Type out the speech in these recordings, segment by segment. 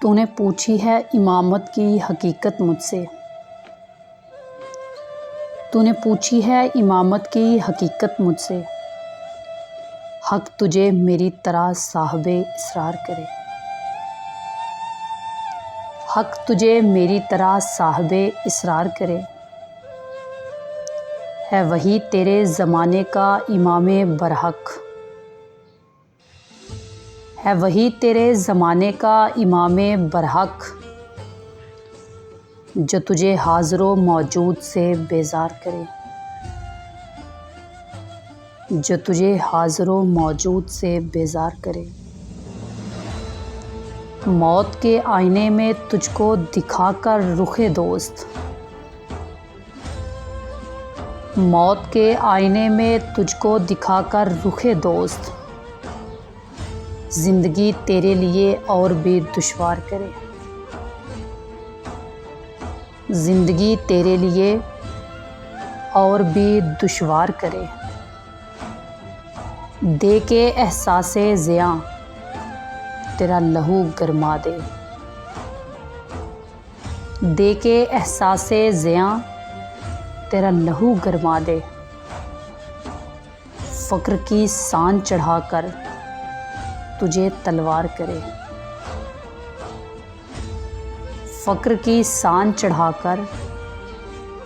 تو نے پوچھی ہے امامت کی حقیقت مجھ سے، تو نے پوچھی ہے امامت کی حقیقت مجھ سے، حق تجھے میری طرح صاحب اسرار کرے، حق تجھے میری طرح صاحب اسرار کرے، ہے وہی تیرے زمانے کا امام برحق، ہے وہی تیرے زمانے کا امام برحق، جو تجھے حاضر و موجود سے بیزار کرے، جو تجھے حاضر و موجود سے بیزار کرے، موت کے آئینے میں تجھ کو دکھا کر رخ دوست، موت کے آئینے میں تجھ کو دکھا کر رخ دوست، زندگی تیرے لیے اور بھی دشوار کرے، زندگی تیرے لیے اور بھی دشوار کرے، دے کے احساس زیاں تیرا لہو گرما دے، دے کے احساس زیاں تیرا لہو گرما دے، فقر کی سان چڑھا کر تجھے تلوار کرے، فقر کی سان چڑھا کر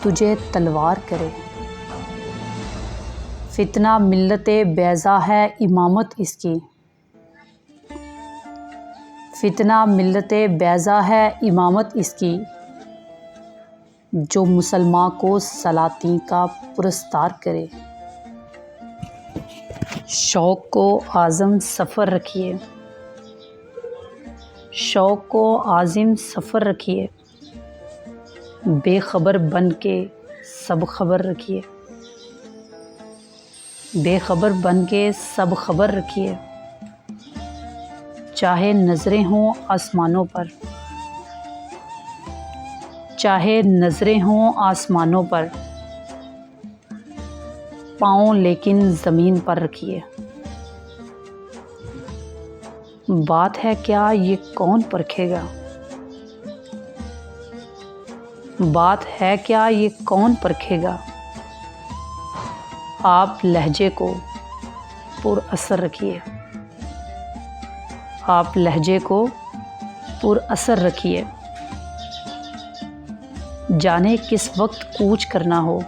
تجھے تلوار کرے، فتنہ ملت بیضا ہے امامت اس کی، فتنہ ملت بیضا ہے امامت اس کی، جو مسلمان کو سلاطین کا پرستار کرے، شوق کو عازم سفر رکھیے، شوق کو عازم سفر رکھیے، بے خبر بن کے سب خبر رکھیے، بے خبر بن کے سب خبر رکھیے، چاہے نظریں ہوں آسمانوں پر، چاہے نظریں ہوں آسمانوں پر، پاؤں لیکن زمین پر رکھیے، بات ہے کیا یہ کون پرکھے گا، بات ہے کیا یہ کون پرکھے گا، آپ لہجے کو پر اثر رکھیے، آپ لہجے کو پر اثر رکھیے، جانے کس وقت کوچ کرنا ہو،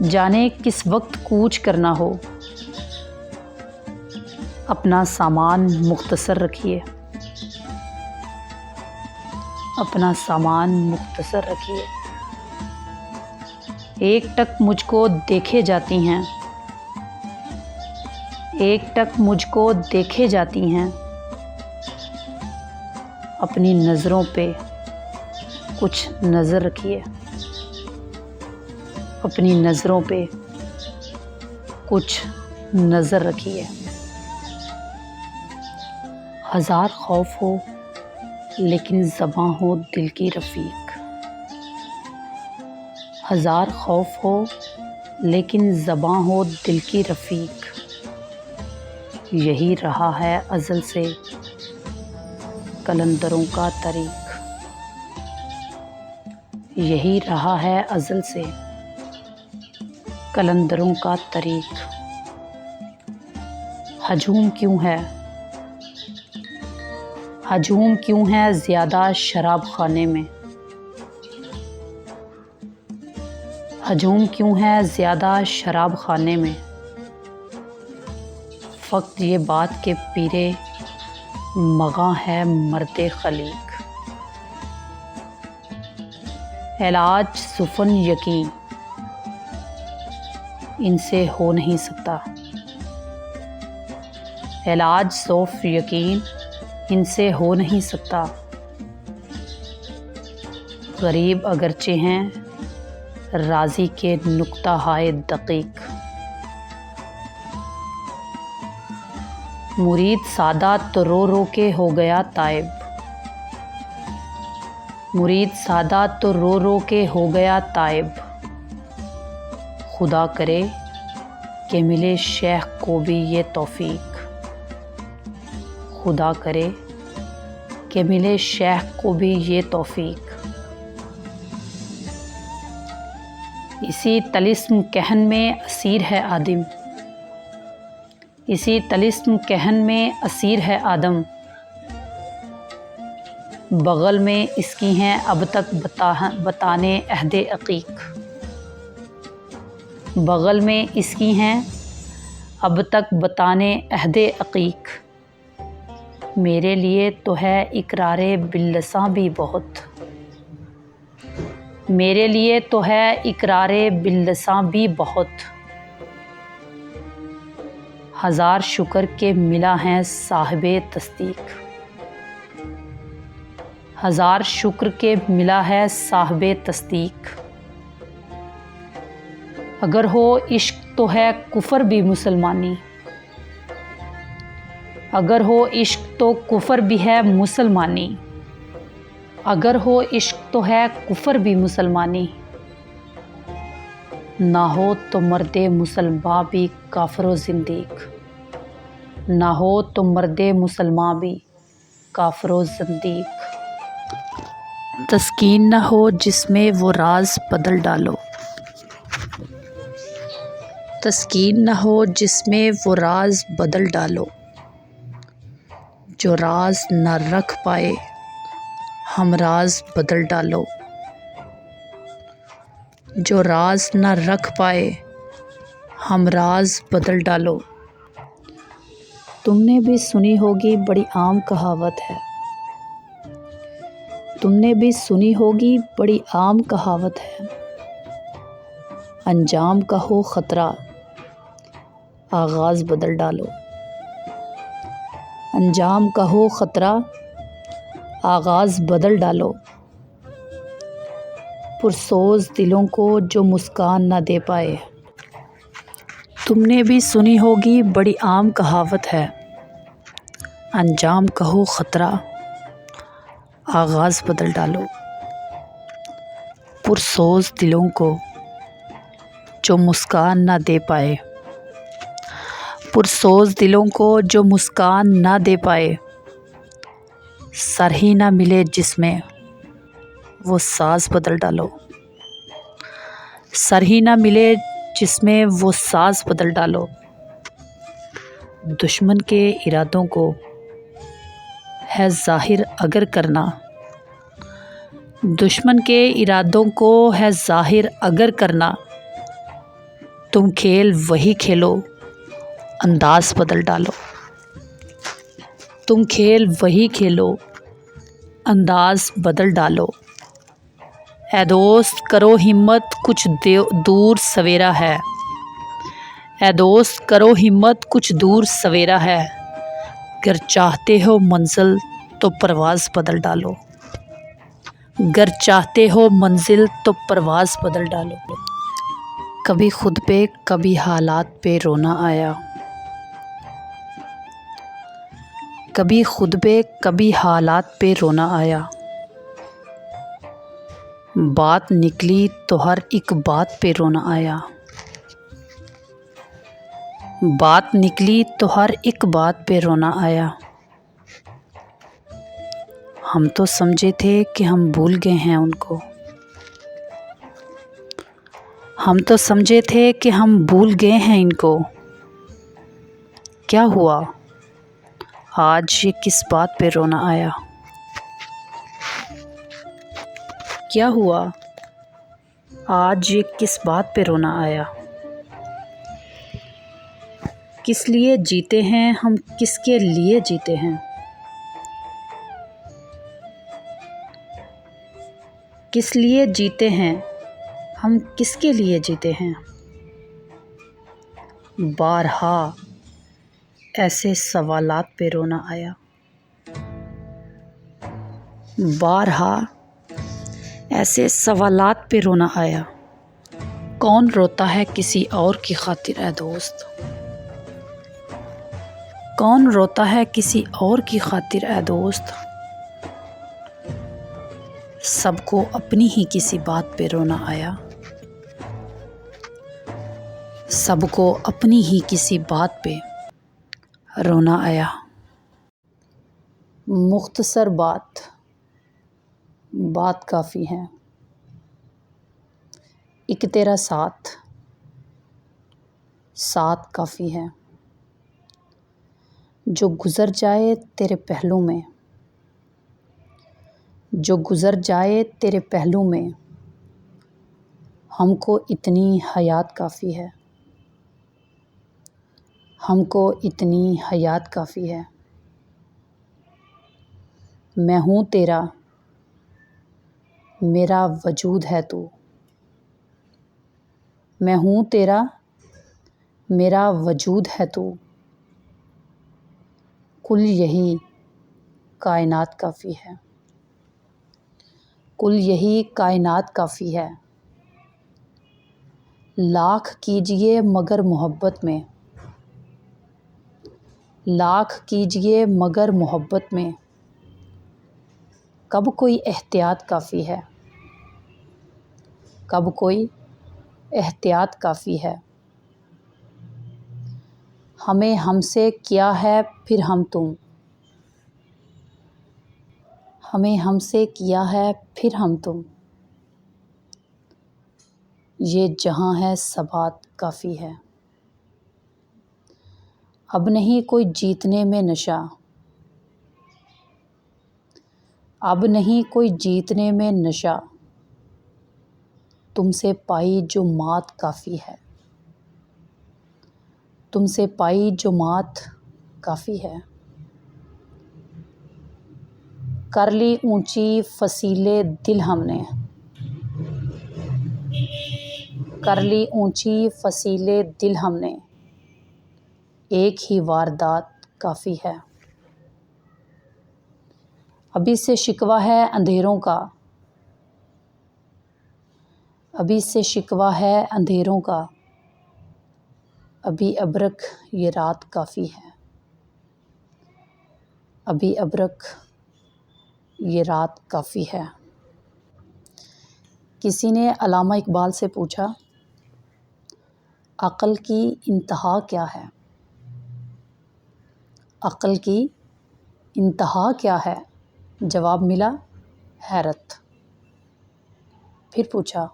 جانے کس وقت کوچ کرنا ہو، اپنا سامان مختصر رکھیے، اپنا سامان مختصر رکھیے، ایک ٹک مجھ کو دیکھے جاتی ہیں، ایک ٹک مجھ کو دیکھے جاتی ہیں، اپنی نظروں پہ کچھ نظر رکھیے، اپنی نظروں پہ کچھ نظر رکھیے، ہزار خوف ہو لیکن زباں ہو دل کی رفیق، ہزار خوف ہو لیکن زباں ہو دل کی رفیق، یہی رہا ہے ازل سے قلندروں کا طریق، یہی رہا ہے ازل سے قلندروں کا طریق، ہجوم کیوں ہے، ہجوم کیوں ہے زیادہ شراب خانے میں، ہجوم کیوں ہے زیادہ شراب خانے میں، فقط یہ بات کہ پیرے مغاں ہے مرد خلیق، علاج سفن یقین ان سے ہو نہیں سکتا، علاج سوف یقین ان سے ہو نہیں سکتا، غریب اگرچہ ہیں راضی کے نکتہ ہائے دقیق، مرید سادات تو رو رو کے ہو گیا تائب، مرید سادات تو رو رو کے ہو گیا تائب، خدا کرے کہ ملے شیخ کو بھی یہ توفیق، خدا کرے کہ ملے شیخ کو بھی یہ توفیق۔ اسی طلسم کہن میں اسیر ہے آدم، اسی طلسم کہن میں اسیر ہے آدم، بغل میں اس کی ہیں اب تک بتانے عہد عقیق، بغل میں اس کی ہیں اب تک بتانے عہد عقیق، میرے لیے تو ہے اقرار باللساں بھی بہت، میرے لیے تو ہے اقرار باللساں بھی بہت، ہزار شکر کے ملا ہے صاحب تصدیق، ہزار شکر کے ملا ہے صاحب تصدیق، اگر ہو عشق تو ہے کفر بھی مسلمانی، اگر ہو عشق تو کفر بھی ہے مسلمانی، اگر ہو عشق تو ہے کفر بھی مسلمانی، نہ ہو تو مرد مسلمان بھی کافر و زندیق، نہ ہو تو مرد مسلمان بھی کافر و زندیق، تسکین نہ ہو جس میں وہ راز بدل ڈالو، تسکین نہ ہو جس میں وہ راز بدل ڈالو، جو راز نہ رکھ پائے ہم راز بدل ڈالو، جو راز نہ رکھ پائے ہم راز بدل ڈالو، تم نے بھی سنی ہوگی بڑی عام کہاوت ہے، تم نے بھی سنی ہوگی بڑی عام کہاوت ہے، انجام کا ہو خطرہ آغاز بدل ڈالو، انجام کا ہو خطرہ آغاز بدل ڈالو، پرسوز دلوں کو جو مسکان نہ دے پائے، تم نے بھی سنی ہوگی بڑی عام کہاوت ہے، انجام کا ہو خطرہ آغاز بدل ڈالو، پرسوز دلوں کو جو مسکان نہ دے پائے، پرسوز دلوں کو جو مسکان نہ دے پائے، سر ہی نہ ملے جس میں وہ ساز بدل ڈالو، سر ہی نہ ملے جس میں وہ ساز بدل ڈالو، دشمن کے ارادوں کو ہے ظاہر اگر کرنا، دشمن کے ارادوں کو ہے ظاہر اگر کرنا، تم کھیل وہی کھیلو انداز بدل ڈالو، تم کھیل وہی کھیلو انداز بدل ڈالو، اے دوست کرو ہمت کچھ دور سویرا ہے، اے دوست کرو ہمت کچھ دور سویرا ہے، گر چاہتے ہو منزل تو پرواز بدل ڈالو، گر چاہتے ہو منزل تو پرواز بدل ڈالو، کبھی خود پہ کبھی حالات پہ رونا آیا، کبھی خود پہ کبھی حالات پہ رونا آیا، بات نکلی تو ہر ایک بات پہ رونا آیا، بات نکلی تو ہر ایک بات پہ رونا آیا، ہم تو سمجھے تھے کہ ہم بھول گئے ہیں ان کو، ہم تو سمجھے تھے کہ ہم بھول گئے ہیں ان کو، کیا ہوا آج یہ کس بات پہ رونا آیا، کیا ہوا آج یہ کس بات پہ رونا آیا، کس لیے جیتے ہیں ہم کس کے لیے جیتے ہیں، کس لیے جیتے ہیں ہم کس کے لیے جیتے ہیں، بارہا ایسے سوالات پہ رونا آیا، بارہا ایسے سوالات پہ رونا آیا، کون روتا ہے کسی اور کی خاطر اے دوست، کون روتا ہے کسی اور کی خاطر اے دوست، سب کو اپنی ہی کسی بات پہ رونا آیا، سب کو اپنی ہی کسی بات پہ رونا آیا۔ مختصر بات کافی ہے، ایک تیرا ساتھ کافی ہے، جو گزر جائے تیرے پہلو میں، جو گزر جائے تیرے پہلو میں، ہم کو اتنی حیات کافی ہے، ہم کو اتنی حیات کافی ہے۔ میں ہوں تیرا، میرا وجود ہے تو، میں ہوں تیرا، میرا وجود ہے تو، کل یہی کائنات کافی ہے، کل یہی کائنات کافی ہے۔ لاکھ کیجئے مگر محبت میں، لاکھ کیجئے مگر محبت میں، کب کوئی احتیاط کافی ہے، کب کوئی احتیاط کافی ہے۔ ہمیں ہم سے کیا ہے پھر ہم تم، ہمیں ہم سے کیا ہے پھر ہم تم، یہ جہاں ہے ثبات کافی ہے۔ اب نہیں کوئی جیتنے میں نشہ، اب نہیں کوئی جیتنے میں نشہ، تم سے پائی جو مات کافی ہے، تم سے پائی جو مات کافی ہے۔ کر لی اونچی فصیل دل ہم نے، کر لی اونچی فصیل دل ہم نے، ایک ہی واردات کافی ہے۔ ابھی سے شکوہ ہے اندھیروں کا، ابھی سے شکوہ ہے اندھیروں کا، ابھی ابرق یہ رات کافی ہے، ابھی ابرق یہ رات کافی ہے۔ کسی نے علامہ اقبال سے پوچھا، عقل کی انتہا کیا ہے؟ عقل کی انتہا کیا ہے؟ جواب ملا، حیرت۔ پھر پوچھا،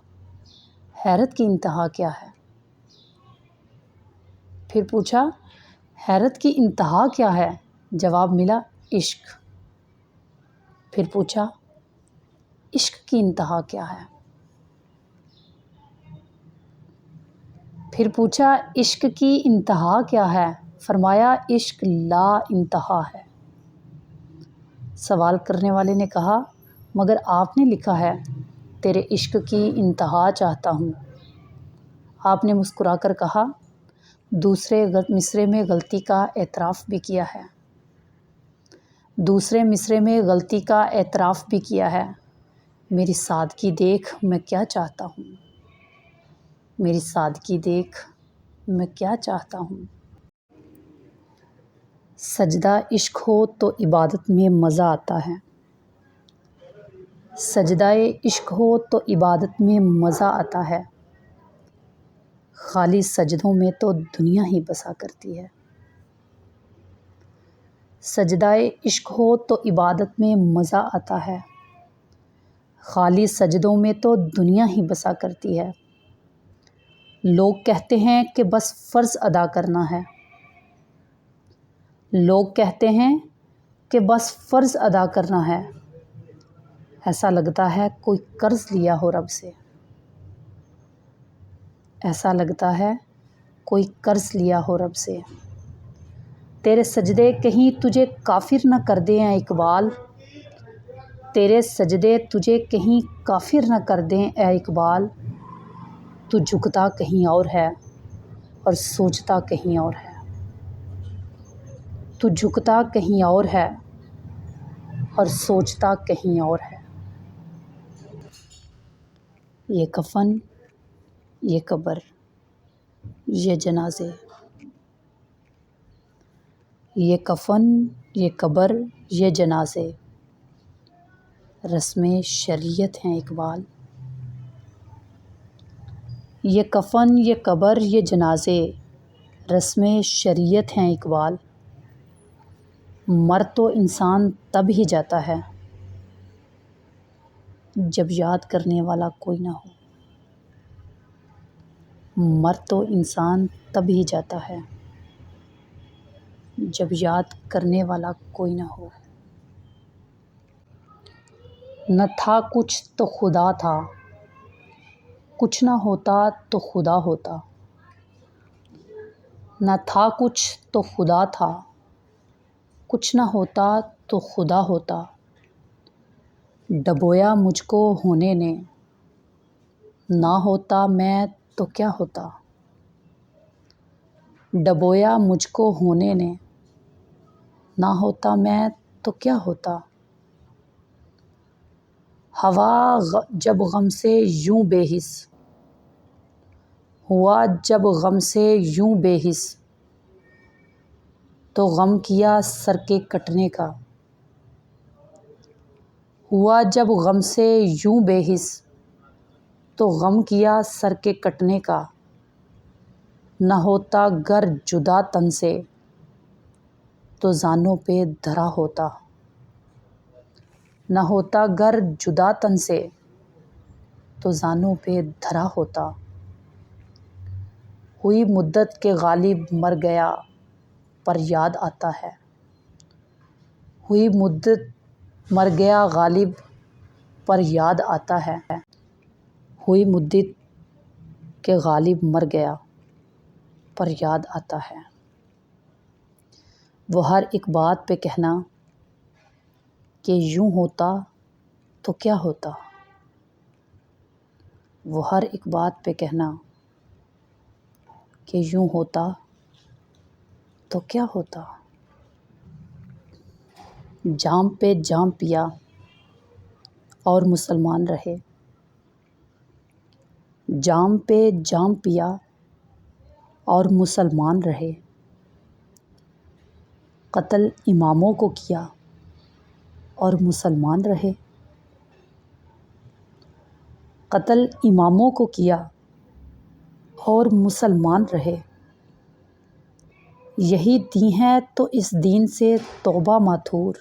حیرت کی انتہا کیا ہے؟ پھر پوچھا، حیرت کی انتہا کیا ہے؟ جواب ملا، عشق۔ پھر پوچھا، عشق کی انتہا کیا ہے؟ پھر پوچھا، عشق کی انتہا کیا ہے؟ فرمایا، عشق لا انتہا ہے۔ سوال کرنے والے نے کہا، مگر آپ نے لکھا ہے، تیرے عشق کی انتہا چاہتا ہوں۔ آپ نے مسکرا کر کہا، دوسرے مصرعے میں غلطی کا اعتراف بھی کیا ہے، دوسرے مصرعے میں غلطی کا اعتراف بھی کیا ہے۔ میری سادگی دیکھ میں کیا چاہتا ہوں، میری سادگی دیکھ میں کیا چاہتا ہوں۔ سجدہ عشق ہو تو عبادت میں مزہ آتا ہے، سجدہ عشق ہو تو عبادت میں مزہ آتا ہے، خالی سجدوں میں تو دنیا ہی بسا کرتی ہے۔ سجدہ عشق ہو تو عبادت میں مزہ آتا ہے، خالی سجدوں میں تو دنیا ہی بسا کرتی ہے۔ لوگ کہتے ہیں کہ بس فرض ادا کرنا ہے، لوگ کہتے ہیں کہ بس فرض ادا کرنا ہے، ایسا لگتا ہے کوئی قرض لیا ہو رب سے، ایسا لگتا ہے کوئی قرض لیا ہو رب سے۔ تیرے سجدے کہیں تجھے کافر نہ کر دیں اے اقبال، تیرے سجدے تجھے کہیں کافر نہ کر دیں اے اقبال، تو جھکتا کہیں اور ہے اور سوچتا کہیں اور ہے، تو جھکتا کہیں اور ہے اور سوچتا کہیں اور ہے۔ یہ کفن، یہ قبر، یہ جنازے، یہ کفن، یہ قبر، یہ جنازے، رسم شریعت ہیں اقبال۔ یہ کفن، یہ قبر، یہ جنازے، رسم شریعت ہیں اقبال۔ مر تو انسان تب ہی جاتا ہے جب یاد کرنے والا کوئی نہ ہو۔ مر تو انسان تب ہی جاتا ہے جب یاد کرنے والا کوئی نہ ہو۔ نہ تھا کچھ تو خدا تھا، کچھ نہ ہوتا تو خدا ہوتا۔ نہ تھا کچھ تو خدا تھا، کچھ نہ ہوتا تو خدا ہوتا۔ ڈبویا مجھ کو ہونے نے، نہ ہوتا میں تو کیا ہوتا۔ ڈبویا مجھ کو ہونے نے، نہ ہوتا میں تو کیا ہوتا۔ ہوا جب غم سے یوں بے حس، ہوا جب غم سے یوں بے حس، تو غم کیا سر کے کٹنے کا۔ ہوا جب غم سے یوں بے حس، تو غم کیا سر کے کٹنے کا۔ نہ ہوتا گر جدا تن سے، تو زانوں پہ دھرا ہوتا۔ نہ ہوتا گر جدا تن سے، تو زانوں پہ دھرا ہوتا۔ ہوئی مدت کہ غالب مر گیا پر یاد آتا ہے۔ ہوئی مدت مر گیا غالب پر یاد آتا ہے۔ ہوئی مدت کہ غالب مر گیا پر یاد آتا ہے۔ وہ ہر ایک بات پہ کہنا کہ یوں ہوتا تو کیا ہوتا۔ وہ ہر ایک بات پہ کہنا کہ یوں ہوتا تو کیا ہوتا۔ جام پہ جام پیا اور مسلمان رہے۔ جام پہ جام پیا اور مسلمان رہے۔ قتل اماموں کو کیا اور مسلمان رہے۔ قتل اماموں کو کیا اور مسلمان رہے۔ یہی دین ہے تو اس دین سے توبہ ماتھور۔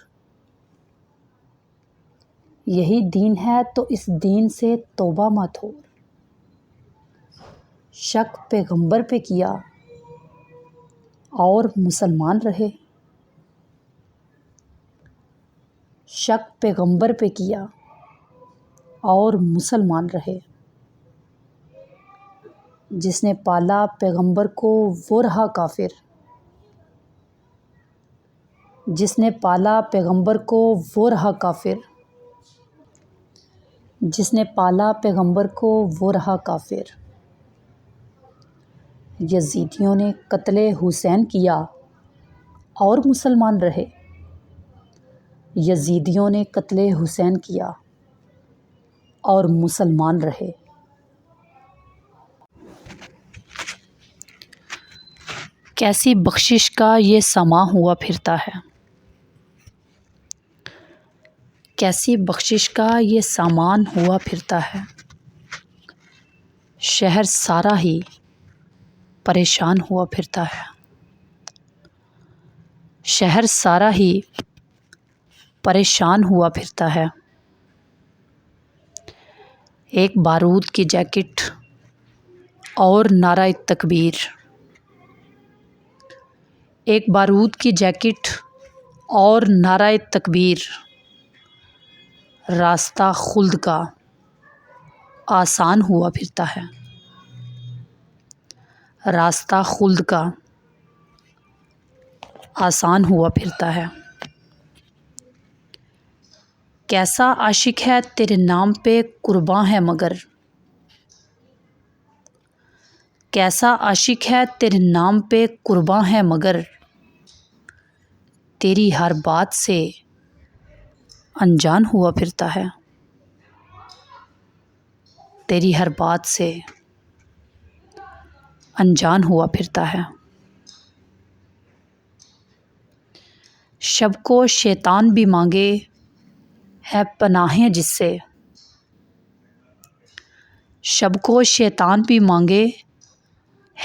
یہی دین ہے تو اس دین سے توبہ ماتھور۔ شک پیغمبر پہ کیا اور مسلمان رہے۔ شک پیغمبر پہ کیا اور مسلمان رہے۔ جس نے پالا پیغمبر کو وہ رہا کافر۔ جس نے پالا پیغمبر کو وہ رہا کافر۔ جس نے پالا پیغمبر کو وہ رہا کافر۔ یزیدیوں نے قتل حسین کیا اور مسلمان رہے۔ یزیدیوں نے قتل حسین کیا اور مسلمان رہے۔ کیسی بخشش کا یہ سماں ہوا پھرتا ہے۔ کیسی بخشش کا یہ سامان ہوا پھرتا ہے۔ شہر سارا ہی پریشان ہوا پھرتا ہے۔ شہر سارا ہی پریشان ہوا پھرتا ہے۔ ایک بارود کی جیکٹ اور نعرہ تکبیر۔ ایک بارود کی جیکٹ اور نعرہ تکبیر، راستہ خلد کا آسان ہوا پھرتا ہے۔ راستہ خلد کا آسان ہوا پھرتا ہے۔ کیسا عاشق ہے تیرے نام پہ قرباں ہے مگر، کیسا عاشق ہے تیرے نام پہ قرباں ہے مگر، تیری ہر بات سے انجان ہوا پھرتا ہے۔ تیری ہر بات سے انجان ہوا پھرتا ہے۔ شب کو شیطان بھی مانگے ہے پناہیں جس سے، شب کو شیطان بھی مانگے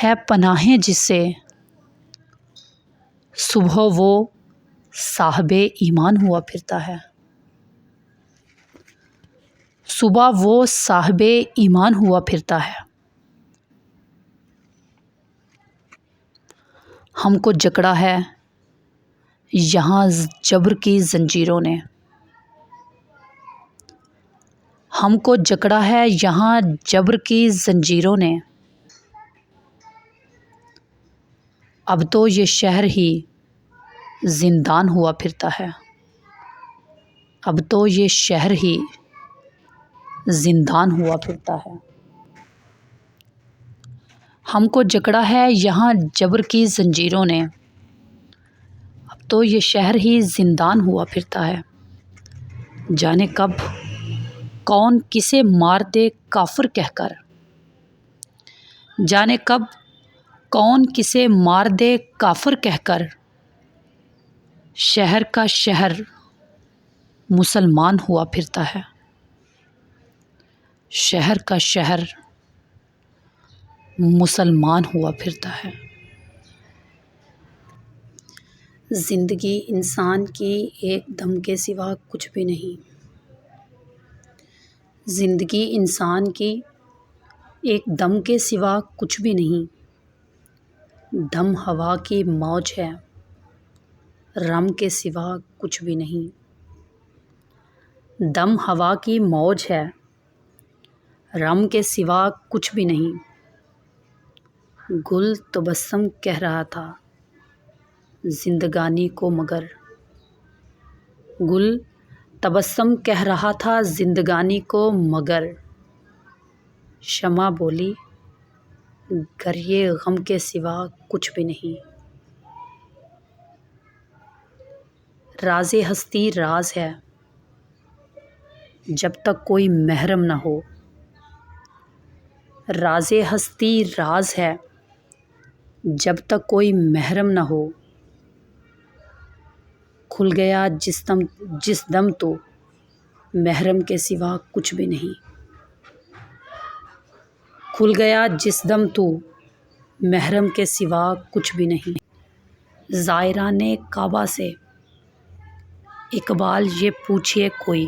ہے پناہیں جس سے، صبح وہ صاحب ایمان ہوا پھرتا ہے۔ صبح وہ صاحب ایمان ہوا پھرتا ہے۔ ہم کو جکڑا ہے یہاں جبر کی زنجیروں نے، ہم کو جکڑا ہے یہاں جبر کی زنجیروں نے، اب تو یہ شہر ہی زندان ہوا پھرتا ہے، اب تو یہ شہر ہی زندان ہوا پھرتا ہے۔ ہم کو جکڑا ہے یہاں جبر کی زنجیروں نے، اب تو یہ شہر ہی زندان ہوا پھرتا ہے۔ جانے کب کون کسے مار دے کافر کہہ کر، جانے کب کون کسے مار دے کافر کہہ کر، شہر کا شہر مسلمان ہوا پھرتا ہے، شہر کا شہر مسلمان ہوا پھرتا ہے۔ زندگی انسان کی ایک دم کے سوا کچھ بھی نہیں، زندگی انسان کی ایک دم کے سوا کچھ بھی نہیں، دم ہوا کی موج ہے، رم کے سوا کچھ بھی نہیں، دم ہوا کی موج ہے، رم کے سوا کچھ بھی نہیں۔ گل تبسم کہہ رہا تھا زندگانی کو مگر، گل تبسم کہہ رہا تھا زندگانی کو مگر، شمع بولی گر یہ غم کے سوا کچھ بھی نہیں۔ راز ہستی راز ہے جب تک کوئی محرم نہ ہو، راز ہستی راز ہے جب تک کوئی محرم نہ ہو، کھل گیا جس دم تو محرم کے سوا کچھ بھی نہیں، کھل گیا جس دم تو محرم کے سوا کچھ بھی نہیں۔ زائران کعبہ سے اقبال یہ پوچھے کوئی،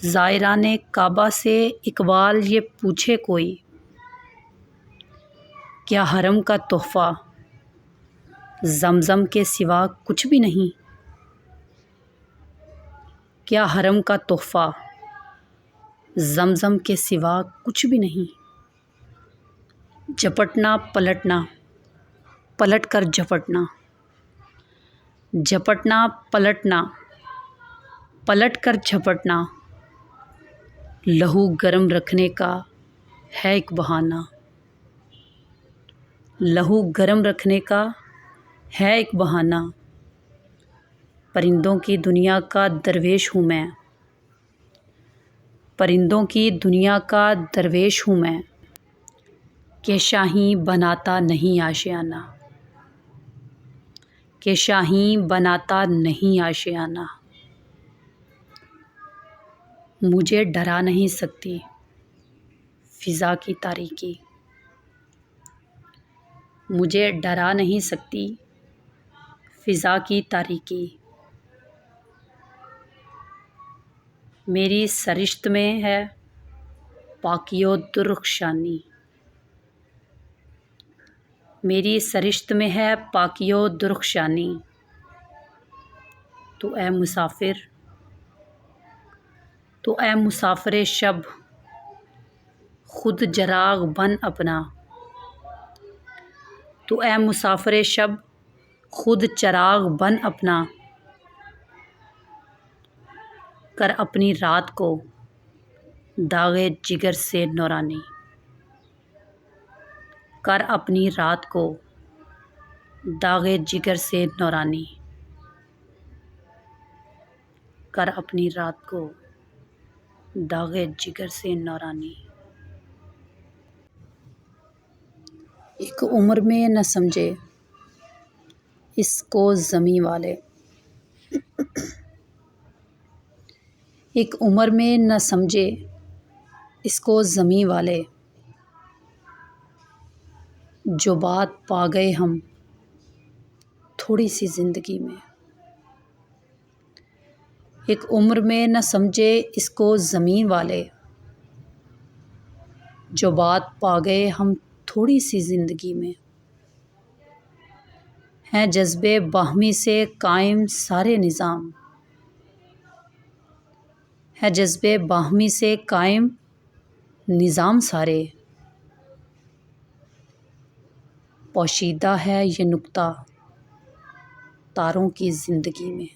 زائران کعبہ سے اقبال یہ پوچھے کوئی، کیا حرم کا تحفہ زمزم کے سوا کچھ بھی نہیں، کیا حرم کا تحفہ زمزم کے سوا کچھ بھی نہیں۔ جھپٹنا پلٹنا پلٹ کر جھپٹنا، جھپٹنا پلٹنا پلٹ کر جھپٹنا، لہو گرم رکھنے کا ہے ایک بہانہ، لہو گرم رکھنے کا ہے ایک بہانہ، پرندوں کی دنیا کا درویش ہوں میں، پرندوں کی دنیا کا درویش ہوں میں، کہ شاہیں بناتا نہیں آشیانہ، کہ شاہیں بناتا نہیں آشیانہ، مجھے ڈرا نہیں سکتی فضا کی تاریکی، مجھے ڈرا نہیں سکتی فضا کی تاریکی، میری سرشت میں ہے پاکی و درخشانی، میری سرشت میں ہے پاکی و درخشانی، تو اے مسافر، تو اے مسافر شب خود چراغ بن اپنا، تو اے مسافر شب خود چراغ بن اپنا، کر اپنی رات کو داغ جگر سے نورانی، کر اپنی رات کو داغ جگر سے نورانی، کر اپنی رات کو داغ جگر سے نورانی۔ ایک عمر میں نہ سمجھے اس کو زمیں والے، ایک عمر میں نہ سمجھے اس کو زمیں والے، جو بات پا گئے ہم تھوڑی سی زندگی میں، ایک عمر میں نہ سمجھے اس کو زمین والے، جو بات پا گئے ہم تھوڑی سی زندگی میں، ہیں جذبے باہمی سے قائم سارے نظام، ہے جذبے باہمی سے قائم نظام سارے، پوشیدہ ہے یہ نکتہ تاروں کی زندگی میں،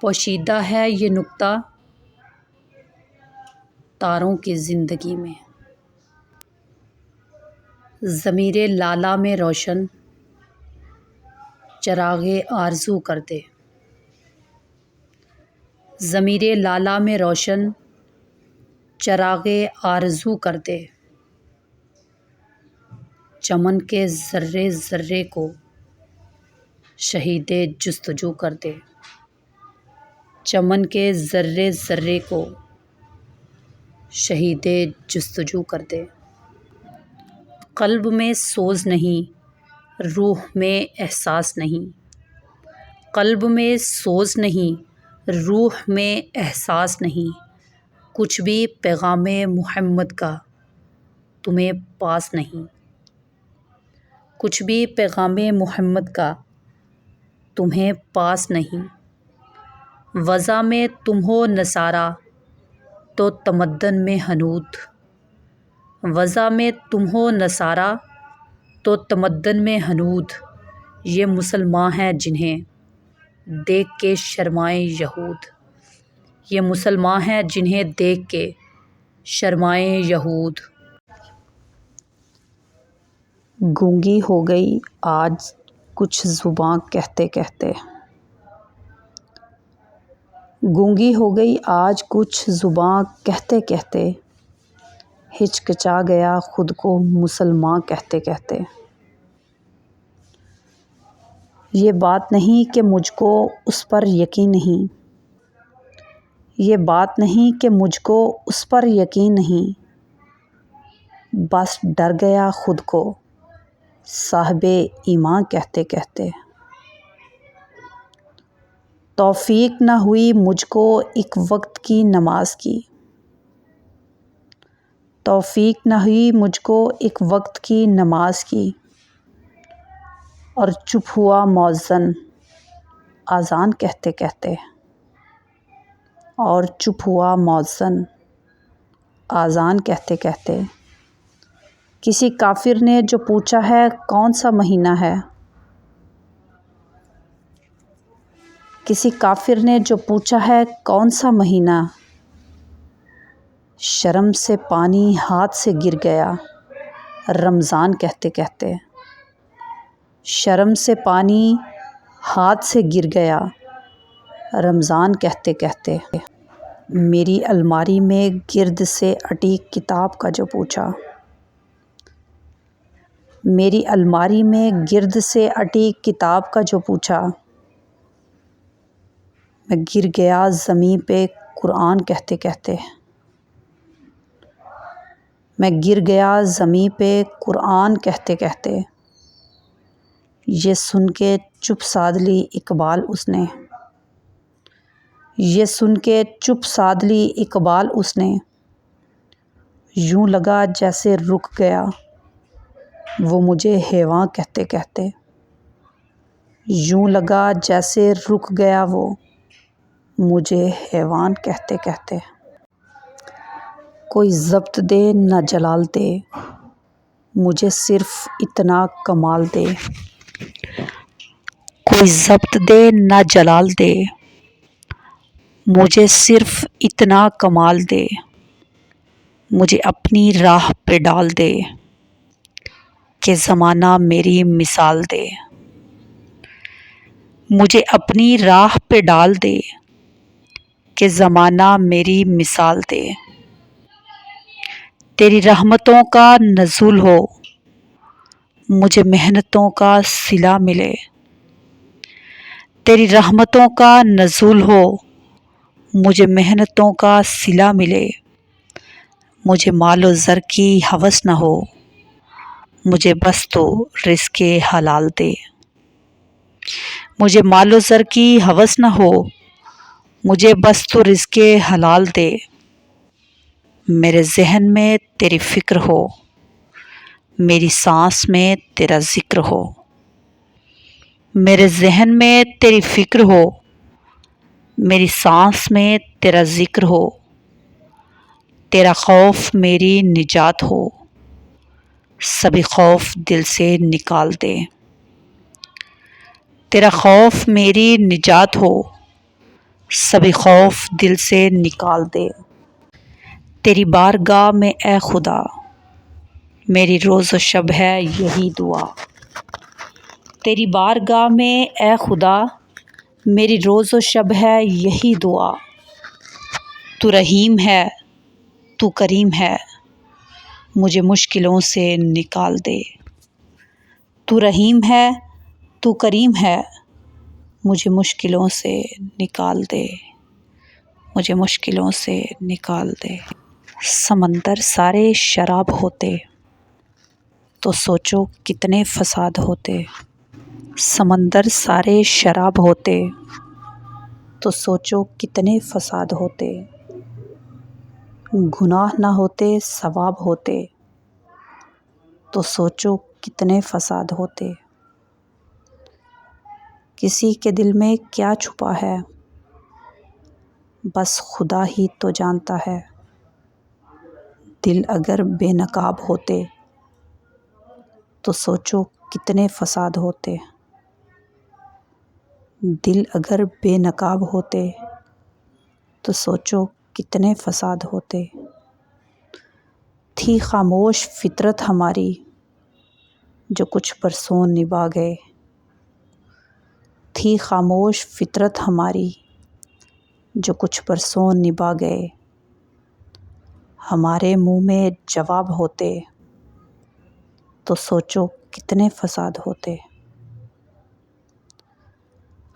پوشیدہ ہے یہ نکتہ تاروں کی زندگی میں، ضمیر لالہ میں روشن چراغ آرزو کر دے، ضمیر لالہ میں روشن چراغ آرزو کر دے، چمن کے ذرے ذرے کو شہید جستجو کر دے، چمن کے ذرے ذرے کو شہید جستجو کر دے، قلب میں سوز نہیں، روح میں احساس نہیں، قلب میں سوز نہیں، روح میں احساس نہیں، کچھ بھی پیغام محمد کا تمہیں پاس نہیں، کچھ بھی پیغام محمد کا تمہیں پاس نہیں، وضع میں تم ہو نصارہ تو تمدن میں حنود، وضع میں تم ہو نصارہ تو تمدن میں حنود، یہ مسلمان ہیں جنہیں دیکھ کے شرمائیں یہود، یہ مسلمان ہیں جنہیں دیکھ کے شرمائیں یہود، گونگی ہو گئی آج کچھ زباں کہتے کہتے، گونگی ہو گئی آج کچھ زباں کہتے کہتے، ہچکچا گیا خود کو مسلمان کہتے کہتے، یہ بات نہیں کہ مجھ کو اس پر یقین نہیں، یہ بات نہیں کہ مجھ کو اس پر یقین نہیں، بس ڈر گیا خود کو صاحب ایمان کہتے کہتے، توفیق نہ ہوئی مجھ کو ایک وقت کی نماز کی، توفیق نہ ہوئی مجھ کو ایک وقت کی نماز کی، اور چپ ہوا مؤذن اذان کہتے کہتے، اور چپ ہوا مؤذن اذان کہتے کہتے، کسی کافر نے جو پوچھا ہے کون سا مہینہ ہے، کسی کافر نے جو پوچھا ہے کون سا مہینہ، شرم سے پانی ہاتھ سے گر گیا رمضان کہتے کہتے، شرم سے پانی ہاتھ سے گر گیا رمضان کہتے کہتے، میری الماری میں گرد سے اٹی کتاب کا جو پوچھا، میری الماری میں گرد سے اٹی کتاب کا جو پوچھا، میں گر گیا زمیں پہ قرآن کہتے کہتے، میں گر گیا زمیں پہ قرآن کہتے کہتے، یہ سن کے چپ سادھ لی اقبال اس نے، یہ سن کے چپ سادھ لی اقبال اس نے، یوں لگا جیسے رک گیا وہ مجھے حیواں کہتے کہتے، یوں لگا جیسے رک گیا وہ مجھے حیوان کہتے کہتے، کوئی ضبط دے نہ جلال دے مجھے صرف اتنا کمال دے، کوئی ضبط دے نہ جلال دے مجھے صرف اتنا کمال دے، مجھے اپنی راہ پہ ڈال دے کہ زمانہ میری مثال دے، مجھے اپنی راہ پہ ڈال دے کہ زمانہ میری مثال دے، تیری رحمتوں کا نزول ہو مجھے محنتوں کا صلہ ملے، تیری رحمتوں کا نزول ہو مجھے محنتوں کا صلہ ملے، مجھے مال و زر کی ہوس نہ ہو مجھے بس تو رزق حلال دے، مجھے مال و زر کی ہوس نہ ہو، مجھے بس تو رزق حلال دے۔ میرے ذہن میں تیری فکر ہو، میری سانس میں تیرا ذکر ہو۔ میرے ذہن میں تیری فکر ہو، میری سانس میں تیرا ذکر ہو۔ تیرا خوف میری نجات ہو، سبھی خوف دل سے نکال دے۔ تیرا خوف میری نجات ہو، سبھی خوف دل سے نکال دے۔ تیری بارگاہ میں اے خدا، میری روز و شب ہے یہی دعا۔ تیری بارگاہ میں اے خدا، میری روز و شب ہے یہی دعا۔ تو رحیم ہے، تو کریم ہے، مجھے مشکلوں سے نکال دے۔ تو رحیم ہے، تو کریم ہے، مجھے مشکلوں سے نکال دے، مجھے مشکلوں سے نکال دے۔ سمندر سارے شراب ہوتے تو سوچو کتنے فساد ہوتے۔ سمندر سارے شراب ہوتے تو سوچو کتنے فساد ہوتے۔ گناہ نہ ہوتے ثواب ہوتے تو سوچو کتنے فساد ہوتے۔ کسی کے دل میں کیا چھپا ہے، بس خدا ہی تو جانتا ہے۔ دل اگر بے نقاب ہوتے تو سوچو کتنے فساد ہوتے۔ دل اگر بے نقاب ہوتے تو سوچو کتنے فساد ہوتے۔ تھی خاموش فطرت ہماری، جو کچھ برسوں نبھا گئے۔ تھی خاموش فطرت ہماری، جو کچھ برسوں نبھا گئے۔ ہمارے منہ میں جواب ہوتے تو سوچو کتنے فساد ہوتے۔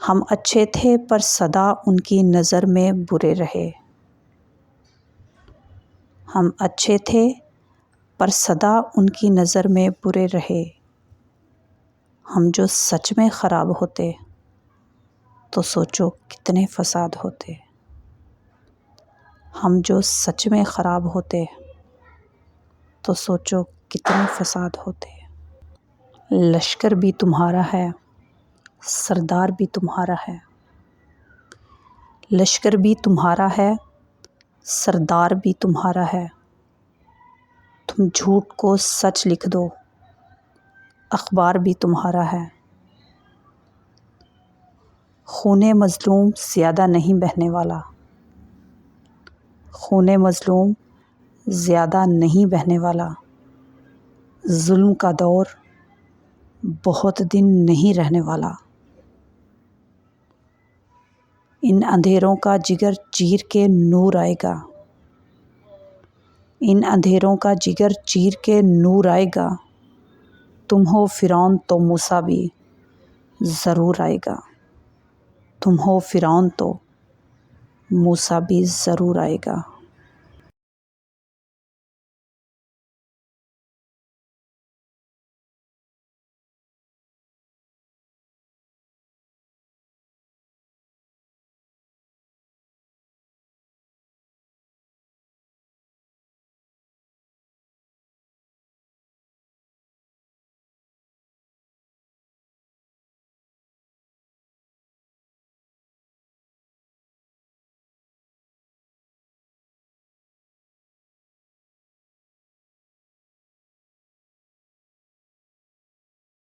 ہم اچھے تھے پر سدا ان کی نظر میں برے رہے۔ ہم اچھے تھے پر سدا ان کی نظر میں برے رہے۔ ہم جو سچ میں خراب ہوتے تو سوچو کتنے فساد ہوتے۔ ہم جو سچ میں خراب ہوتے تو سوچو کتنے فساد ہوتے۔ لشکر بھی تمہارا ہے، سردار بھی تمہارا ہے۔ لشکر بھی تمہارا ہے، سردار بھی تمہارا ہے۔ تم جھوٹ کو سچ لکھ دو، اخبار بھی تمہارا ہے۔ خون مظلوم زیادہ نہیں بہنے والا۔ خون مظلوم زیادہ نہیں بہنے والا۔ ظلم کا دور بہت دن نہیں رہنے والا۔ ان اندھیروں کا جگر چیر کے نور آئے گا۔ ان اندھیروں کا جگر چیر کے نور آئے گا۔ تم ہو فرعون تو موسیٰ بھی ضرور آئے گا۔ تم ہو فرعون تو موسیٰ بھی ضرور آئے گا۔